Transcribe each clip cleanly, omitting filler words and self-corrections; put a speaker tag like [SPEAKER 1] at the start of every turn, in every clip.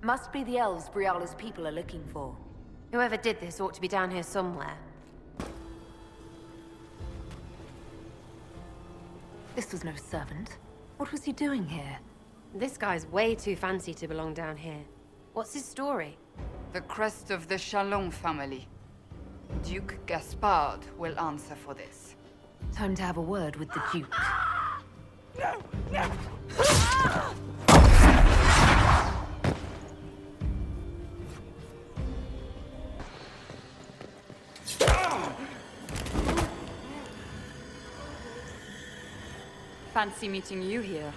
[SPEAKER 1] Must be the elves Briala's people are looking for.
[SPEAKER 2] Whoever did this ought to be down here somewhere.
[SPEAKER 1] This was no servant. What was he doing here?
[SPEAKER 2] This guy's way too fancy to belong down here. What's his story?
[SPEAKER 3] The crest of the Chalon family. Duke Gaspard will answer for this.
[SPEAKER 1] Time to have a word with the Duke.
[SPEAKER 4] No! No!
[SPEAKER 3] Fancy meeting you here.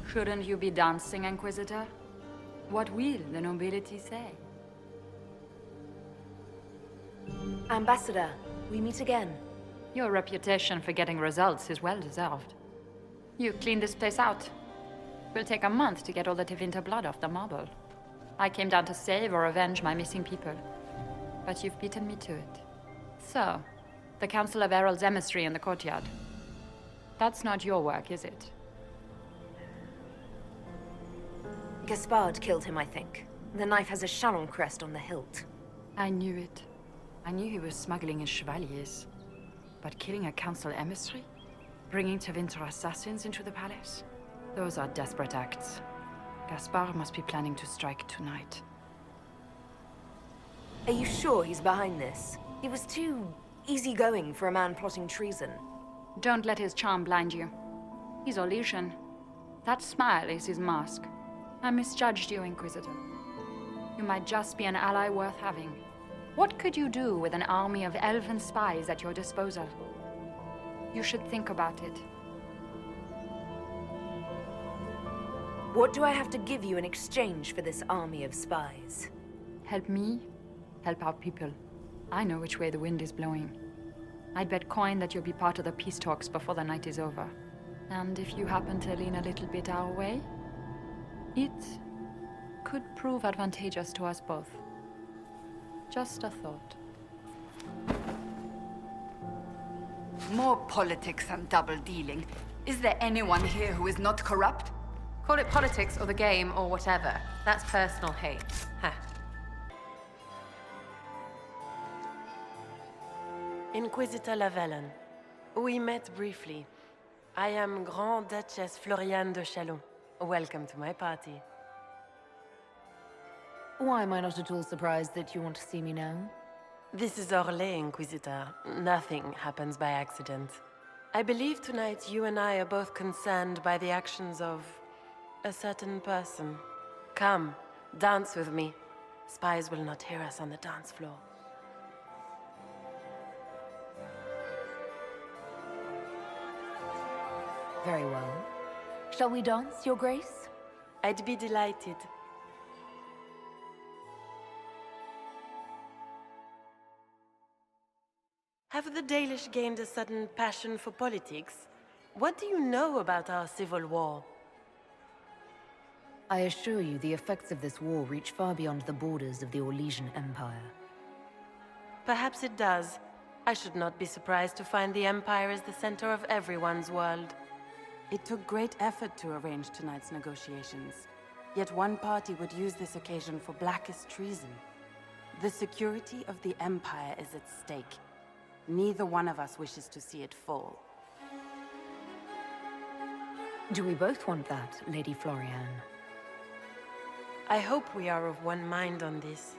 [SPEAKER 3] Shouldn't you be dancing, Inquisitor? What will the nobility say?
[SPEAKER 1] Ambassador, we meet again.
[SPEAKER 3] Your reputation for getting results is well deserved. You cleaned this place out. Will take a month to get all the Tevinter blood off the marble. I came down to save or avenge my missing people. But you've beaten me to it. So, the Council of Herald's emissary in the courtyard. That's not your work, is it?
[SPEAKER 1] Gaspard killed him, I think. The knife has a Chalon crest on the hilt.
[SPEAKER 3] I knew it. I knew he was smuggling his chevaliers. But killing a council emissary? Bringing Tevinter assassins into the palace? Those are desperate acts. Gaspard must be planning to strike tonight.
[SPEAKER 1] Are you sure he's behind this? He was too easygoing for a man plotting treason.
[SPEAKER 3] Don't let his charm blind you. He's Orlesian. That smile is his mask. I misjudged you, Inquisitor. You might just be an ally worth having. What could you do with an army of elven spies at your disposal? You should think about it.
[SPEAKER 1] What do I have to give you in exchange for this army of spies?
[SPEAKER 3] Help me, help our people. I know which way the wind is blowing. I'd bet coin that you'll be part of the peace talks before the night is over. And if you happen to lean a little bit our way, it could prove advantageous to us both. Just a thought. More politics and double-dealing. Is there anyone here who is not corrupt?
[SPEAKER 2] Call it politics or the game or whatever. That's personal hate. Huh.
[SPEAKER 5] Inquisitor Lavellen. We met briefly. I am Grand Duchess Floriane de Chalon. Welcome to my party.
[SPEAKER 1] Why am I not at all surprised that you want to see me now?
[SPEAKER 5] This is Orlais, Inquisitor. Nothing happens by accident. I believe tonight you and I are both concerned by the actions of a certain person. Come, dance with me. Spies will not hear us on the dance floor.
[SPEAKER 1] Very well. Shall we dance, Your Grace?
[SPEAKER 5] I'd be delighted. Have the Dalish gained a sudden passion for politics? What do you know about our civil war?
[SPEAKER 1] I assure you the effects of this war reach far beyond the borders of the Orlesian Empire.
[SPEAKER 5] Perhaps it does. I should not be surprised to find the Empire is the center of everyone's world.
[SPEAKER 6] It took great effort to arrange tonight's negotiations. Yet one party would use this occasion for blackest treason. The security of the Empire is at stake. Neither one of us wishes to see it fall.
[SPEAKER 1] Do we both want that, Lady Floriane?
[SPEAKER 5] I hope we are of one mind on this.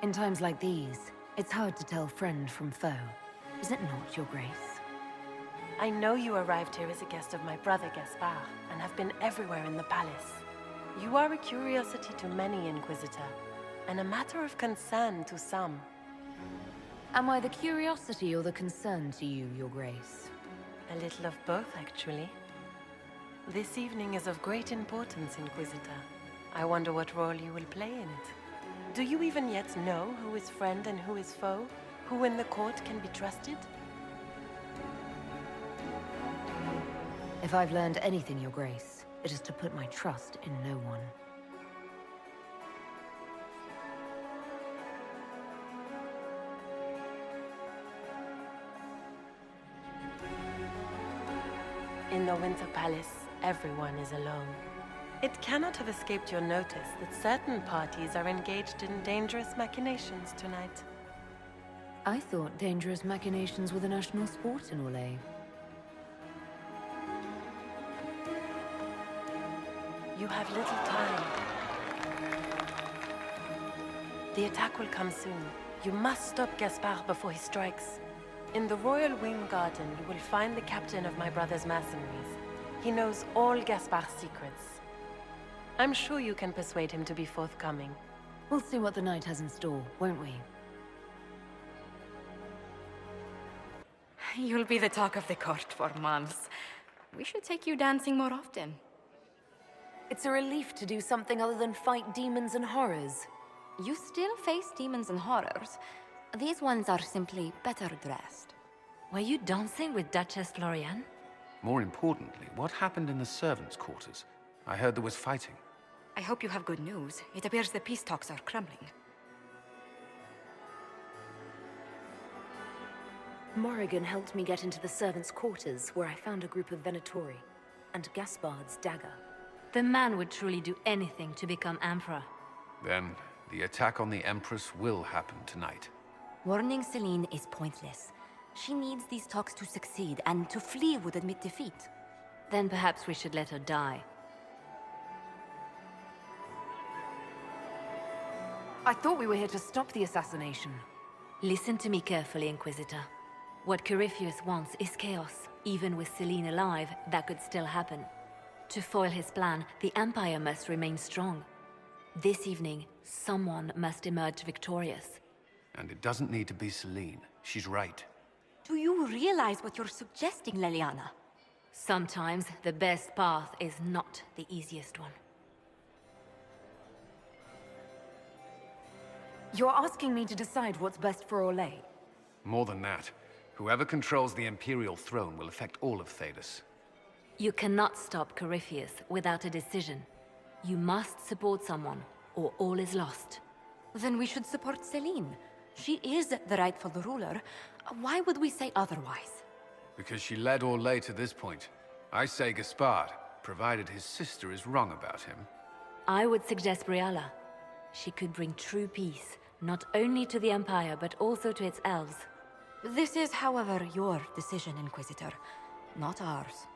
[SPEAKER 1] In times like these, it's hard to tell friend from foe. Is it not, Your Grace?
[SPEAKER 5] I know you arrived here as a guest of my brother Gaspard, and have been everywhere in the palace. You are a curiosity to many, Inquisitor, and a matter of concern to some.
[SPEAKER 1] Am I the curiosity or the concern to you, Your Grace?
[SPEAKER 5] A little of both, actually. This evening is of great importance, Inquisitor. I wonder what role you will play in it. Do you even yet know who is friend and who is foe? Who in the court can be trusted?
[SPEAKER 1] If I've learned anything, Your Grace, it is to put my trust in no one.
[SPEAKER 5] In the Winter Palace, everyone is alone. It cannot have escaped your notice that certain parties are engaged in dangerous machinations tonight.
[SPEAKER 1] I thought dangerous machinations were the national sport in Orlais.
[SPEAKER 5] You have little time. The attack will come soon. You must stop Gaspard before he strikes. In the Royal Wing Garden, you will find the captain of my brother's mercenaries. He knows all Gaspard's secrets. I'm sure you can persuade him to be forthcoming.
[SPEAKER 1] We'll see what the night has in store, won't we?
[SPEAKER 7] You'll be the talk of the court for months. We should take you dancing more often.
[SPEAKER 1] It's a relief to do something other than fight demons and horrors.
[SPEAKER 7] You still face demons and horrors. These ones are simply better dressed.
[SPEAKER 8] Were you dancing with Duchess Florian?
[SPEAKER 9] More importantly, what happened in the servants' quarters? I heard there was fighting.
[SPEAKER 7] I hope you have good news. It appears the peace talks are crumbling.
[SPEAKER 1] Morrigan helped me get into the servants' quarters, where I found a group of Venatori, and Gaspard's dagger.
[SPEAKER 8] The man would truly do anything to become Emperor.
[SPEAKER 9] Then, the attack on the Empress will happen tonight.
[SPEAKER 7] Warning Celine is pointless. She needs these talks to succeed, and to flee would admit defeat.
[SPEAKER 8] Then perhaps we should let her die.
[SPEAKER 1] I thought we were here to stop the assassination.
[SPEAKER 8] Listen to me carefully, Inquisitor. What Corypheus wants is chaos. Even with Celine alive, that could still happen. To foil his plan, the Empire must remain strong. This evening, someone must emerge victorious.
[SPEAKER 9] And it doesn't need to be Celine. She's right.
[SPEAKER 7] Do you realize what you're suggesting, Leliana?
[SPEAKER 8] Sometimes the best path is not the easiest one.
[SPEAKER 1] You're asking me to decide what's best for Orlais?
[SPEAKER 9] More than that, whoever controls the Imperial throne will affect all of Thedas.
[SPEAKER 8] You cannot stop Corypheus without a decision. You must support someone, or all is lost.
[SPEAKER 7] Then we should support Celine. She is the rightful ruler. Why would we say otherwise?
[SPEAKER 9] Because she led Orlais to this point. I say Gaspard, provided his sister is wrong about him.
[SPEAKER 8] I would suggest Briala. She could bring true peace, not only to the Empire, but also to its elves.
[SPEAKER 7] This is, however, your decision, Inquisitor, not ours.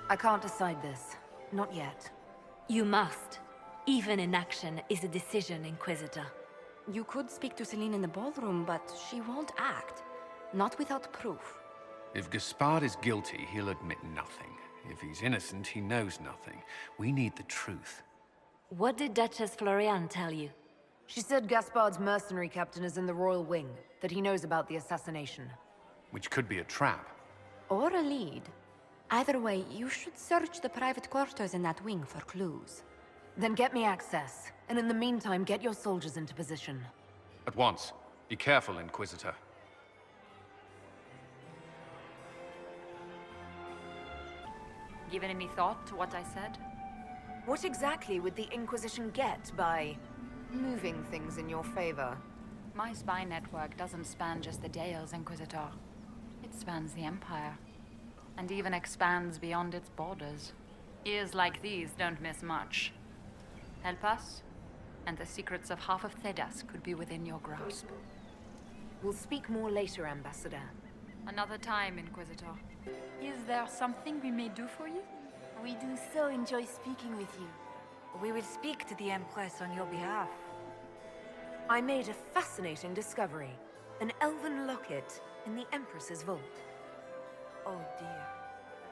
[SPEAKER 1] I can't decide this. Not yet.
[SPEAKER 8] You must. Even inaction is a decision, Inquisitor.
[SPEAKER 7] You could speak to Celine in the ballroom, but she won't act. Not without proof.
[SPEAKER 9] If Gaspard is guilty, he'll admit nothing. If he's innocent, he knows nothing. We need the truth.
[SPEAKER 8] What did Duchess Florian tell you?
[SPEAKER 1] She said Gaspard's mercenary captain is in the Royal Wing, that he knows about the assassination.
[SPEAKER 9] Which could be a trap.
[SPEAKER 7] Or a lead. Either way, you should search the private quarters in that wing for clues.
[SPEAKER 1] Then get me access, and in the meantime, get your soldiers into position.
[SPEAKER 9] At once. Be careful, Inquisitor.
[SPEAKER 3] Given any thought to what I said?
[SPEAKER 1] What exactly would the Inquisition get by moving things in your favor?
[SPEAKER 3] My spy network doesn't span just the Dales, Inquisitor. It spans the Empire. And even expands beyond its borders. Ears like these don't miss much. Help us, and the secrets of half of Thedas could be within your grasp.
[SPEAKER 1] We'll speak more later, Ambassador.
[SPEAKER 3] Another time, Inquisitor. Is there something we may do for you?
[SPEAKER 10] We do so enjoy speaking with you. We will speak to the Empress on your behalf.
[SPEAKER 1] I made a fascinating discovery. An elven locket in the Empress's vault.
[SPEAKER 10] Oh dear.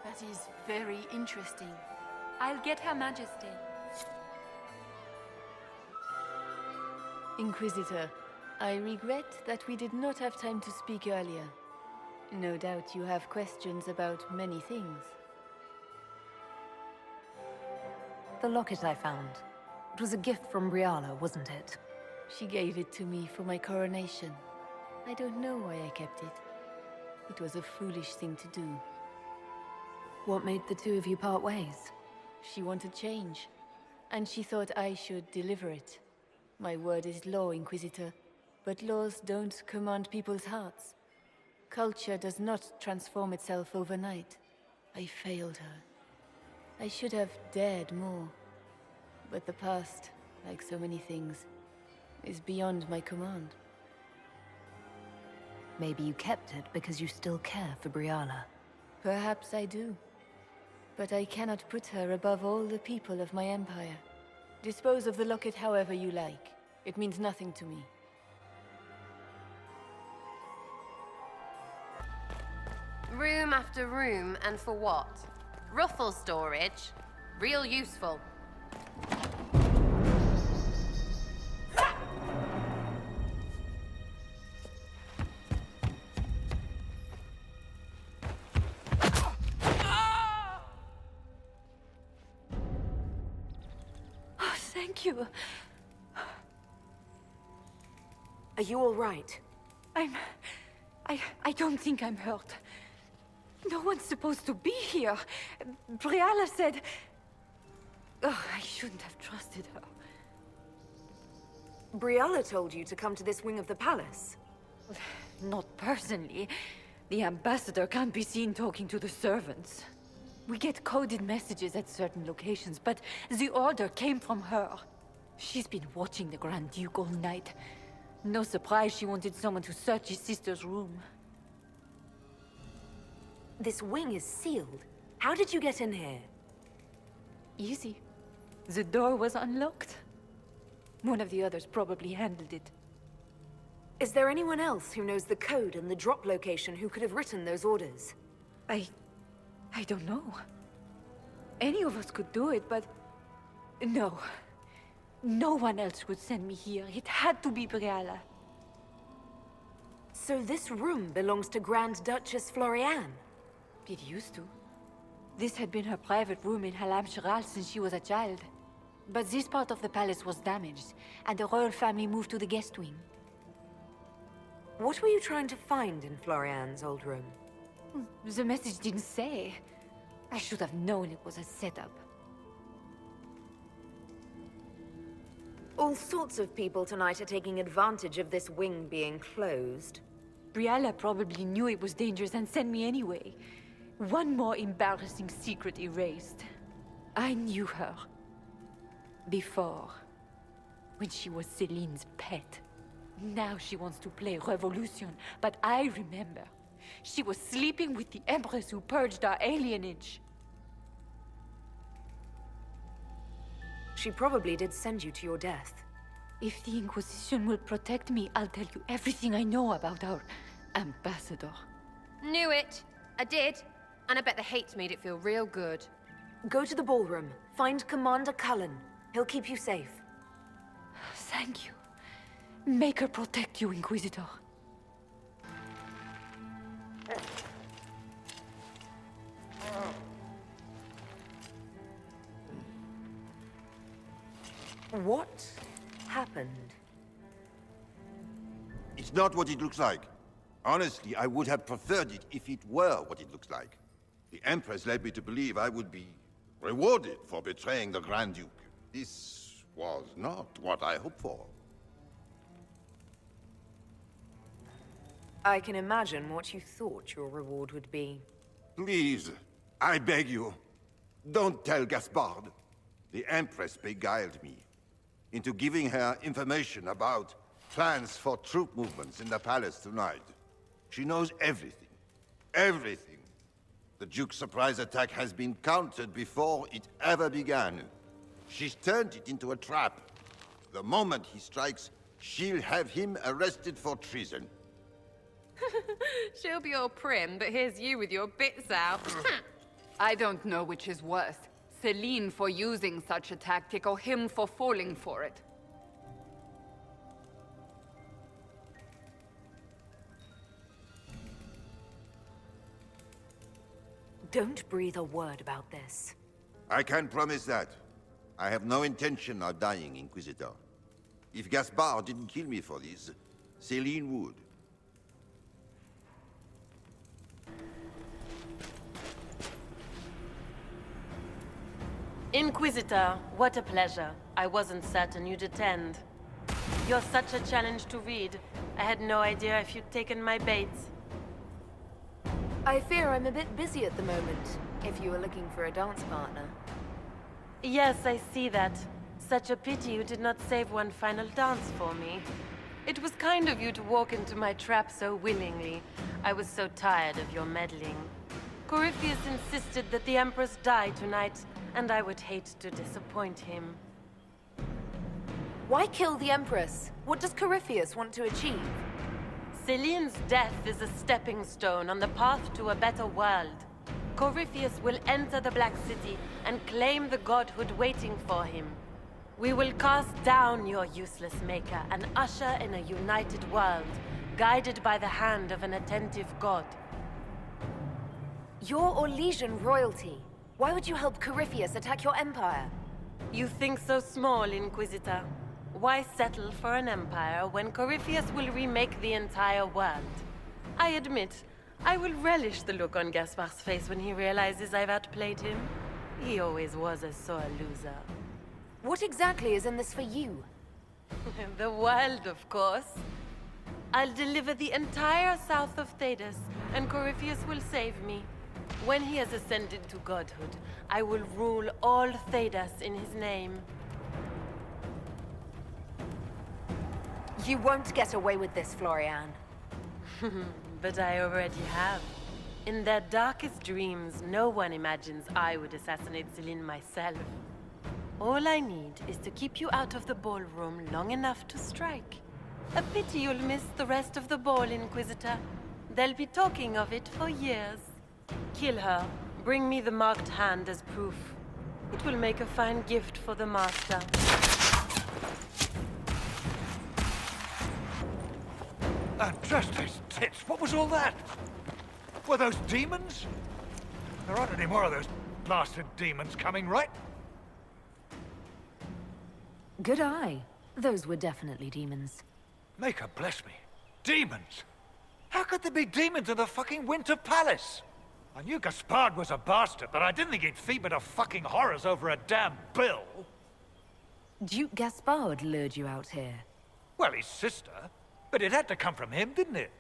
[SPEAKER 10] That is very interesting.
[SPEAKER 3] I'll get Her Majesty.
[SPEAKER 10] Inquisitor, I regret that we did not have time to speak earlier. No doubt you have questions about many things.
[SPEAKER 1] The locket I found. It was a gift from Briala, wasn't it?
[SPEAKER 10] She gave it to me for my coronation. I don't know why I kept it. It was a foolish thing to do.
[SPEAKER 1] What made the two of you part ways?
[SPEAKER 10] She wanted change, and she thought I should deliver it. My word is law, Inquisitor, but laws don't command people's hearts. Culture does not transform itself overnight. I failed her. I should have dared more. But the past, like so many things, is beyond my command.
[SPEAKER 1] Maybe you kept it because you still care for Briala.
[SPEAKER 10] Perhaps I do. But I cannot put her above all the people of my empire. Dispose of the locket however you like. It means nothing to me.
[SPEAKER 2] Room after room, and for what? Ruffle storage? Real useful.
[SPEAKER 7] Oh, thank you.
[SPEAKER 1] Are you all right?
[SPEAKER 7] I don't think I'm hurt. No one's supposed to be here. Briala said... Oh, I shouldn't have trusted her.
[SPEAKER 1] Briala told you to come to this wing of the palace.
[SPEAKER 7] Not personally. The ambassador can't be seen talking to the servants. We get coded messages at certain locations, but the order came from her. She's been watching the Grand Duke all night. No surprise she wanted someone to search his sister's room.
[SPEAKER 1] This wing is sealed. How did you get in here?
[SPEAKER 7] Easy. The door was unlocked. One of the others probably handled it.
[SPEAKER 1] Is there anyone else who knows the code and the drop location who could have written those orders?
[SPEAKER 7] I don't know. Any of us could do it, but... No. No one else would send me here. It had to be Briala.
[SPEAKER 1] So this room belongs to Grand Duchess Floriane?
[SPEAKER 7] It used to. This had been her private room in Halam Shiral since she was a child. But this part of the palace was damaged, and the royal family moved to the guest wing.
[SPEAKER 1] What were you trying to find in Floriane's old room?
[SPEAKER 7] The message didn't say. I should have known it was a setup.
[SPEAKER 1] All sorts of people tonight are taking advantage of this wing being closed.
[SPEAKER 7] Briala probably knew it was dangerous and sent me anyway. One more embarrassing secret erased. I knew her. Before. When she was Celine's pet. Now she wants to play Revolution, but I remember. She was sleeping with the Empress who purged our alienage.
[SPEAKER 1] She probably did send you to your death.
[SPEAKER 7] If the Inquisition will protect me, I'll tell you everything I know about our ambassador.
[SPEAKER 2] Knew it. I did. And I bet the hate made it feel real good.
[SPEAKER 1] Go to the ballroom. Find Commander Cullen. He'll keep you safe.
[SPEAKER 7] Thank you. Make her protect you, Inquisitor.
[SPEAKER 1] What happened?
[SPEAKER 11] It's not what it looks like. Honestly, I would have preferred it if it were what it looks like. The Empress led me to believe I would be rewarded for betraying the Grand Duke. This was not what I hoped for.
[SPEAKER 1] I can imagine what you thought your reward would be.
[SPEAKER 11] Please, I beg you, don't tell Gaspard. The Empress beguiled me into giving her information about plans for troop movements in the palace tonight. She knows everything. Everything. The Duke's surprise attack has been countered before it ever began. She's turned it into a trap. The moment he strikes, she'll have him arrested for treason.
[SPEAKER 2] She'll be all prim, but here's you with your bits out.
[SPEAKER 12] I don't know which is worse. Celine for using such a tactic, or him for falling for it.
[SPEAKER 1] Don't breathe a word about this.
[SPEAKER 11] I can't promise that. I have no intention of dying, Inquisitor. If Gaspard didn't kill me for this, Celine would.
[SPEAKER 5] Inquisitor, what a pleasure. I wasn't certain you'd attend. You're such a challenge to read. I had no idea if you'd taken my bait.
[SPEAKER 1] I fear I'm a bit busy at the moment.
[SPEAKER 10] If you were looking for a dance partner.
[SPEAKER 5] Yes, I see that. Such a pity you did not save one final dance for me. It was kind of you to walk into my trap so willingly. I was so tired of your meddling. Corypheus insisted that the Empress die tonight, and I would hate to disappoint him.
[SPEAKER 1] Why kill the Empress? What does Corypheus want to achieve?
[SPEAKER 5] Celine's death is a stepping stone on the path to a better world. Corypheus will enter the Black City and claim the godhood waiting for him. We will cast down your useless maker and usher in a united world, guided by the hand of an attentive god.
[SPEAKER 1] You're Orlesian royalty. Why would you help Corypheus attack your empire?
[SPEAKER 5] You think so small, Inquisitor. Why settle for an empire when Corypheus will remake the entire world? I admit, I will relish the look on Gaspard's face when he realizes I've outplayed him. He always was a sore loser.
[SPEAKER 1] What exactly is in this for you?
[SPEAKER 5] The world, of course. I'll deliver the entire south of Thedas, and Corypheus will save me. When he has ascended to godhood, I will rule all Thedas in his name.
[SPEAKER 1] You won't get away with this, Florian.
[SPEAKER 5] But I already have. In their darkest dreams, no one imagines I would assassinate Celine myself. All I need is to keep you out of the ballroom long enough to strike. A pity you'll miss the rest of the ball, Inquisitor. They'll be talking of it for years. Kill her. Bring me the marked hand as proof. It will make a fine gift for the Master.
[SPEAKER 13] And just those tits, what was all that? Were those demons? There aren't any more of those blasted demons coming, right?
[SPEAKER 1] Good eye. Those were definitely demons.
[SPEAKER 13] Maker bless me. Demons? How could there be demons in the fucking Winter Palace? I knew Gaspard was a bastard, but I didn't think he'd feed to fucking horrors over a damn bill.
[SPEAKER 1] Duke Gaspard lured you out here.
[SPEAKER 13] Well, his sister. But it had to come from him, didn't it?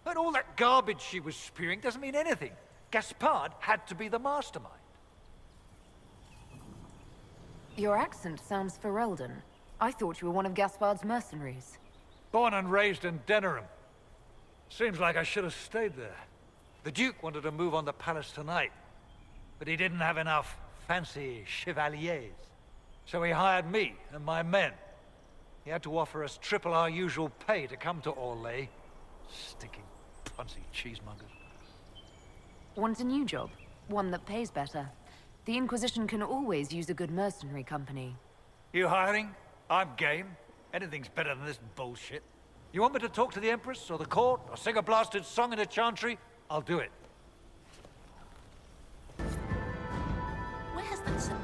[SPEAKER 13] And all that garbage she was spewing doesn't mean anything. Gaspard had to be the mastermind.
[SPEAKER 1] Your accent sounds Ferelden. I thought you were one of Gaspard's mercenaries.
[SPEAKER 13] Born and raised in Denerim. Seems like I should have stayed there. The Duke wanted to move on the palace tonight, but he didn't have enough fancy chevaliers. So he hired me and my men. He had to offer us triple our usual pay to come to Orlais. Stinking, punsy cheesemongers.
[SPEAKER 1] Want a new job? One that pays better. The Inquisition can always use a good mercenary company.
[SPEAKER 13] You hiring? I'm game. Anything's better than this bullshit. You want me to talk to the Empress, or the court, or sing a blasted song in a chantry? I'll do it.
[SPEAKER 8] Where's that son?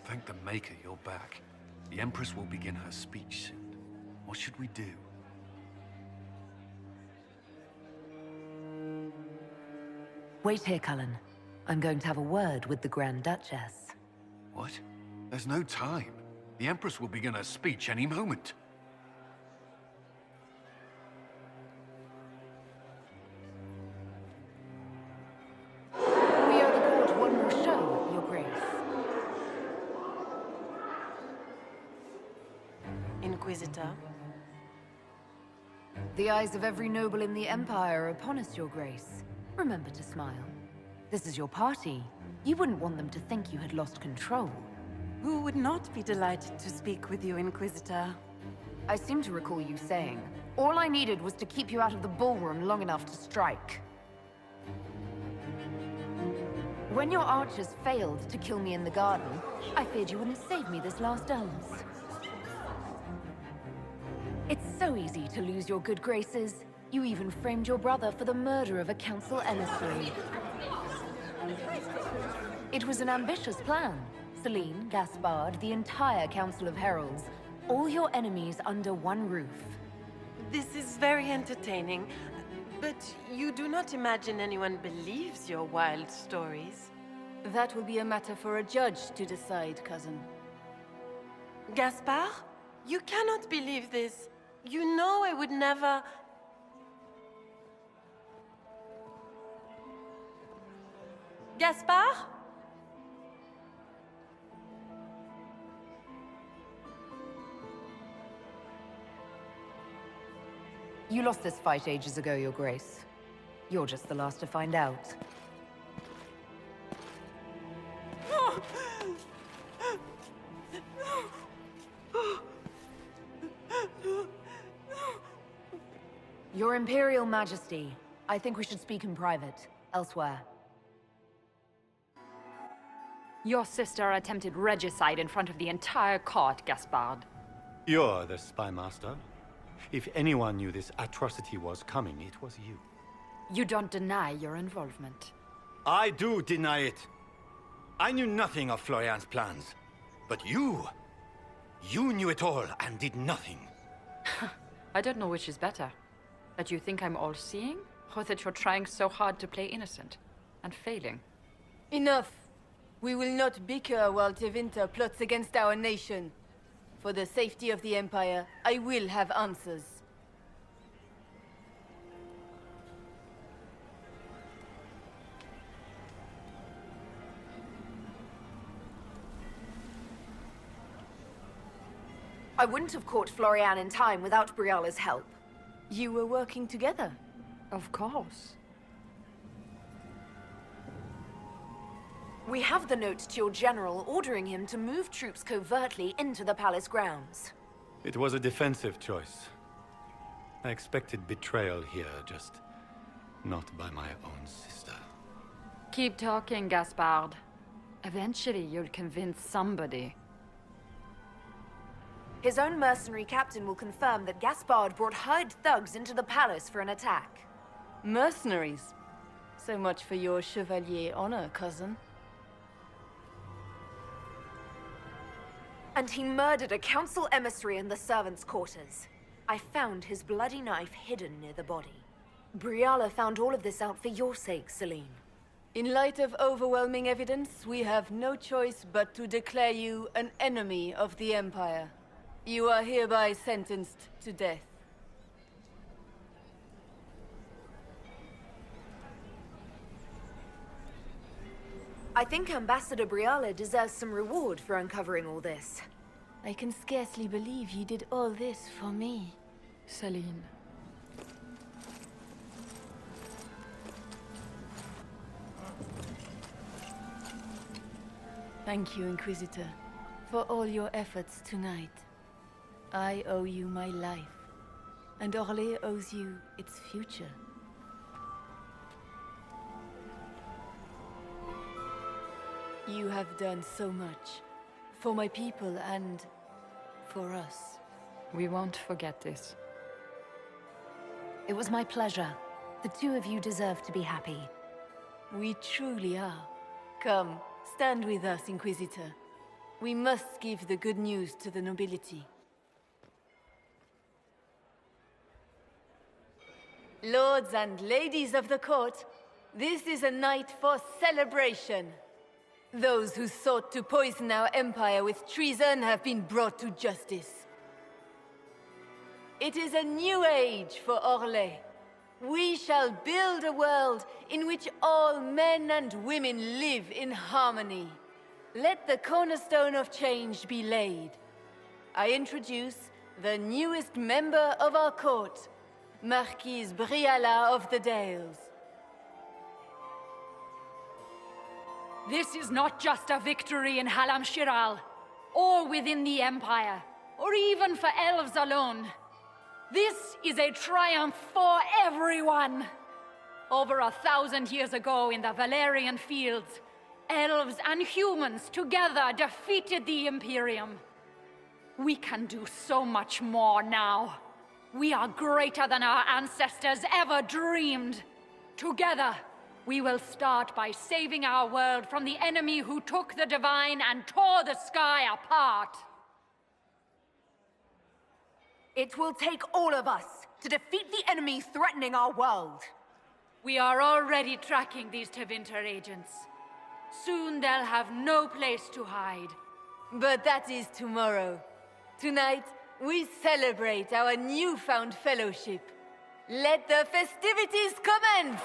[SPEAKER 9] Thank the Maker you're back. The Empress will begin her speech soon. What should we do?
[SPEAKER 1] Wait here, Cullen. I'm going to have a word with the Grand Duchess.
[SPEAKER 9] What? There's no time. The Empress will begin her speech any moment.
[SPEAKER 1] We owe the court one more show, Your Grace.
[SPEAKER 5] Inquisitor.
[SPEAKER 1] The eyes of every noble in the Empire are upon us, Your Grace. Remember to smile. This is your party. You wouldn't want them to think you had lost control.
[SPEAKER 6] Who would not be delighted to speak with you, Inquisitor?
[SPEAKER 1] I seem to recall you saying, all I needed was to keep you out of the ballroom long enough to strike. When your archers failed to kill me in the garden, I feared you wouldn't save me this last dance. It's so easy to lose your good graces. You even framed your brother for the murder of a council emissary. It was an ambitious plan. Celine, Gaspard, the entire Council of Heralds, all your enemies under one roof.
[SPEAKER 5] This is very entertaining, but you do not imagine anyone believes your wild stories?
[SPEAKER 10] That will be a matter for a judge to decide, cousin.
[SPEAKER 5] Gaspard? You cannot believe this. You know I would never... Gaspard?
[SPEAKER 1] You lost this fight ages ago, Your Grace. You're just the last to find out. Your Imperial Majesty, I think we should speak in private, elsewhere.
[SPEAKER 3] Your sister attempted regicide in front of the entire court, Gaspard.
[SPEAKER 14] You're the spy master. If anyone knew this atrocity was coming, it was you.
[SPEAKER 3] You don't deny your involvement.
[SPEAKER 14] I do deny it. I knew nothing of Florian's plans. But you knew it all and did nothing.
[SPEAKER 3] I don't know which is better. That you think I'm all-seeing, or that you're trying so hard to play innocent and failing.
[SPEAKER 10] Enough! We will not bicker while Tevinter plots against our nation. For the safety of the Empire, I will have answers.
[SPEAKER 1] I wouldn't have caught Florian in time without Briala's help.
[SPEAKER 10] You were working together?
[SPEAKER 3] Of course.
[SPEAKER 1] We have the note to your general ordering him to move troops covertly into the palace grounds.
[SPEAKER 14] It was a defensive choice. I expected betrayal here, just not by my own sister.
[SPEAKER 3] Keep talking, Gaspard. Eventually, you'll convince somebody.
[SPEAKER 1] His own mercenary captain will confirm that Gaspard brought hired thugs into the palace for an attack.
[SPEAKER 10] Mercenaries? So much for your chevalier honor, cousin.
[SPEAKER 1] And he murdered a council emissary in the servants' quarters. I found his bloody knife hidden near the body. Briala found all of this out for your sake, Celine.
[SPEAKER 10] In light of overwhelming evidence, we have no choice but to declare you an enemy of the Empire. You are hereby sentenced to death.
[SPEAKER 1] I think Ambassador Briala deserves some reward for uncovering all this.
[SPEAKER 10] I can scarcely believe you did all this for me.
[SPEAKER 3] Celine.
[SPEAKER 10] Thank you, Inquisitor, for all your efforts tonight. I owe you my life, and Orlais owes you its future. You have done so much, for my people and for us.
[SPEAKER 3] We won't forget this.
[SPEAKER 1] It was my pleasure. The two of you deserve to be happy.
[SPEAKER 10] We truly are. Come, stand with us, Inquisitor. We must give the good news to the nobility. Lords and ladies of the court, this is a night for celebration. Those who sought to poison our empire with treason have been brought to justice. It is a new age for Orlais. We shall build a world in which all men and women live in harmony. Let the cornerstone of change be laid. I introduce the newest member of our court, Marquise Briala of the Dales.
[SPEAKER 3] This is not just a victory in Halam Shiral, or within the Empire, or even for elves alone. This is a triumph for everyone! Over 1,000 years ago in the Valerian fields, elves and humans together defeated the Imperium. We can do so much more now. We are greater than our ancestors ever dreamed. Together, we will start by saving our world from the enemy who took the divine and tore the sky apart.
[SPEAKER 1] It will take all of us, to defeat the enemy threatening our world.
[SPEAKER 7] We are already tracking these Tevinter agents. Soon they'll have no place to hide.
[SPEAKER 10] But that is tomorrow. Tonight, we celebrate our newfound fellowship. Let the festivities commence!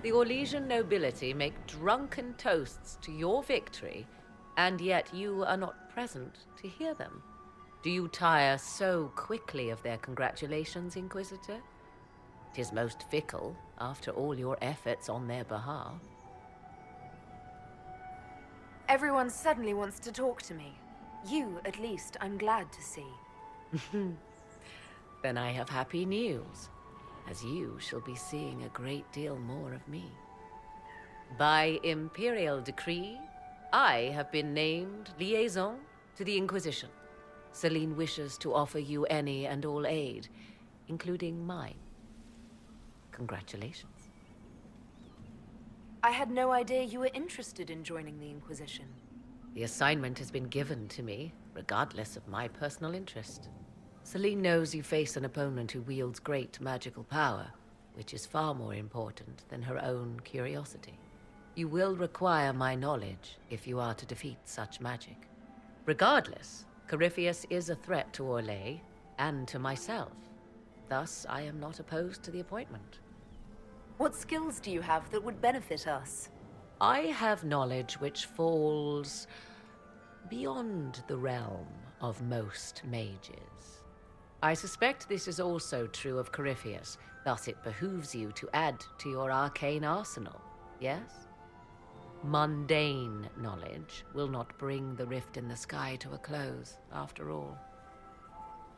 [SPEAKER 15] The Orlesian nobility make drunken toasts to your victory, and yet you are not present to hear them. Do you tire so quickly of their congratulations, Inquisitor? 'Tis most fickle, after all your efforts on their behalf.
[SPEAKER 1] Everyone suddenly wants to talk to me. You, at least, I'm glad to see.
[SPEAKER 15] Then I have happy news, as you shall be seeing a great deal more of me. By imperial decree, I have been named liaison to the Inquisition. Celine wishes to offer you any and all aid, including mine. Congratulations.
[SPEAKER 1] I had no idea you were interested in joining the Inquisition.
[SPEAKER 15] The assignment has been given to me, regardless of my personal interest. Celine knows you face an opponent who wields great magical power, which is far more important than her own curiosity. You will require my knowledge if you are to defeat such magic. Regardless, Corypheus is a threat to Orlais and to myself. Thus, I am not opposed to the appointment.
[SPEAKER 1] What skills do you have that would benefit us?
[SPEAKER 15] I have knowledge which falls beyond the realm of most mages. I suspect this is also true of Corypheus, thus it behooves you to add to your arcane arsenal, yes? Mundane knowledge will not bring the rift in the sky to a close, after all.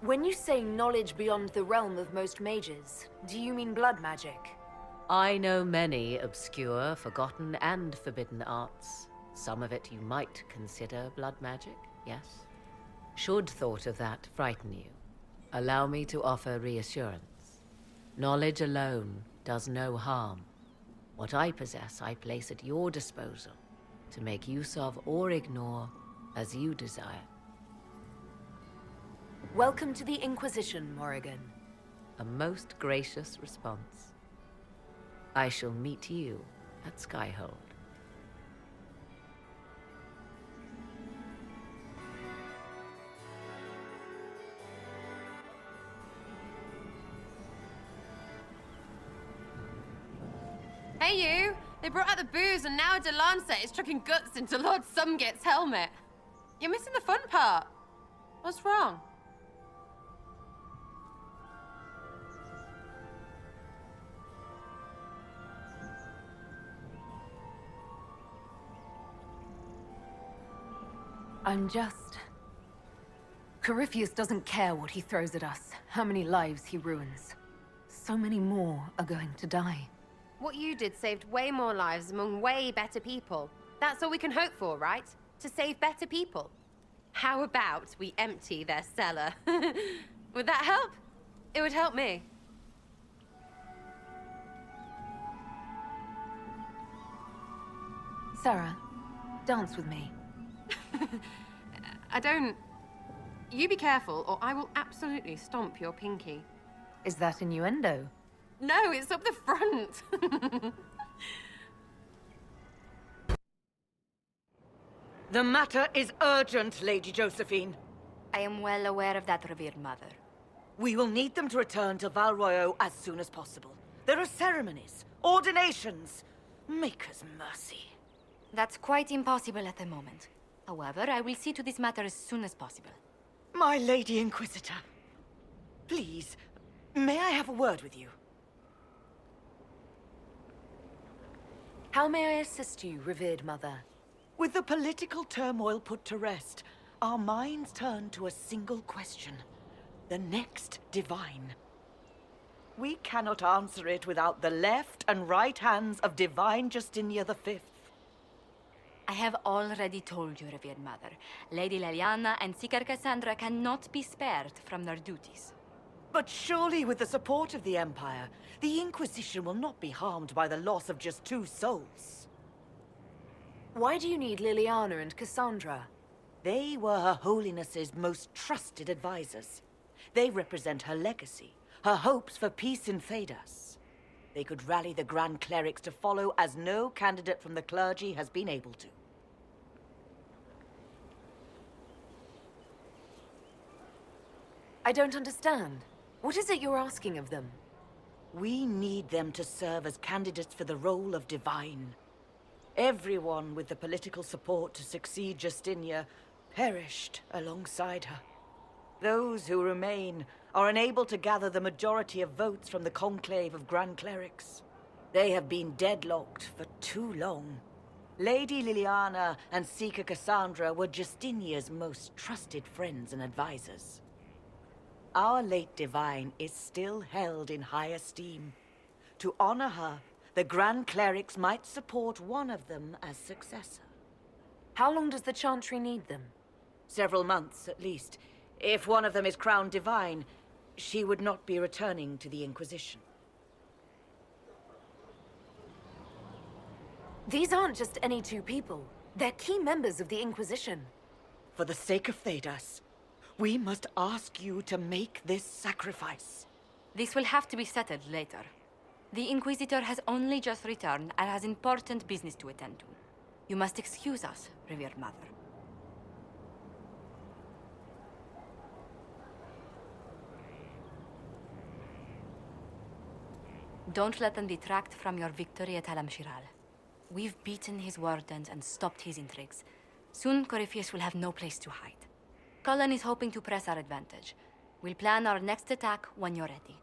[SPEAKER 1] When you say knowledge beyond the realm of most mages, do you mean blood magic?
[SPEAKER 15] I know many obscure, forgotten, and forbidden arts. Some of it you might consider blood magic, yes? Should thought of that frighten you, allow me to offer reassurance. Knowledge alone does no harm. What I possess, I place at your disposal to make use of or ignore as you desire.
[SPEAKER 1] Welcome to the Inquisition, Morrigan.
[SPEAKER 15] A most gracious response. I shall meet you at Skyhold.
[SPEAKER 2] Hey you! They brought out the booze and now Delancet is chucking guts into Lord Sumget's helmet. You're missing the fun part. What's wrong?
[SPEAKER 1] I'm just... Corypheus doesn't care what he throws at us, how many lives he ruins. So many more are going to die.
[SPEAKER 2] What you did saved way more lives among way better people. That's all we can hope for, right? To save better people. How about we empty their cellar? Would that help? It would help me.
[SPEAKER 1] Sarah, dance with me.
[SPEAKER 2] I don't... You be careful, or I will absolutely stomp your pinky.
[SPEAKER 1] Is that innuendo?
[SPEAKER 2] No, it's up the front.
[SPEAKER 16] The matter is urgent, Lady Josephine.
[SPEAKER 17] I am well aware of that, revered mother.
[SPEAKER 16] We will need them to return to Val Royeaux as soon as possible. There are ceremonies, ordinations. Maker's mercy.
[SPEAKER 17] That's quite impossible at the moment. However, I will see to this matter as soon as possible.
[SPEAKER 16] My Lady Inquisitor. Please, may I have a word with you?
[SPEAKER 1] How may I assist you, revered mother?
[SPEAKER 16] With the political turmoil put to rest, our minds turn to a single question. The next divine. We cannot answer it without the left and right hands of Divine Justinia V.
[SPEAKER 17] I have already told you, revered mother. Lady Leliana and Seeker Cassandra cannot be spared from their duties.
[SPEAKER 16] But surely with the support of the Empire, the Inquisition will not be harmed by the loss of just 2 souls.
[SPEAKER 1] Why do you need Liliana and Cassandra?
[SPEAKER 16] They were Her Holiness's most trusted advisors. They represent her legacy, her hopes for peace in Thedas. They could rally the Grand Clerics to follow as no candidate from the clergy has been able to.
[SPEAKER 1] I don't understand. What is it you're asking of them?
[SPEAKER 16] We need them to serve as candidates for the role of Divine. Everyone with the political support to succeed Justinia perished alongside her. Those who remain are unable to gather the majority of votes from the conclave of Grand Clerics. They have been deadlocked for too long. Lady Liliana and Seeker Cassandra were Justinia's most trusted friends and advisors. Our late Divine is still held in high esteem. To honor her, the Grand Clerics might support one of them as successor.
[SPEAKER 1] How long does the Chantry need them?
[SPEAKER 16] Several months, at least. If one of them is crowned Divine, she would not be returning to the Inquisition.
[SPEAKER 1] These aren't just any two people. They're key members of the Inquisition.
[SPEAKER 16] For the sake of Thedas, we must ask you to make this sacrifice.
[SPEAKER 17] This will have to be settled later. The Inquisitor has only just returned and has important business to attend to. You must excuse us, revered Mother. Don't let them detract from your victory at Alam Shiral. We've beaten his wardens and stopped his intrigues. Soon, Corypheus will have no place to hide. Cullen is hoping to press our advantage. We'll plan our next attack when you're ready.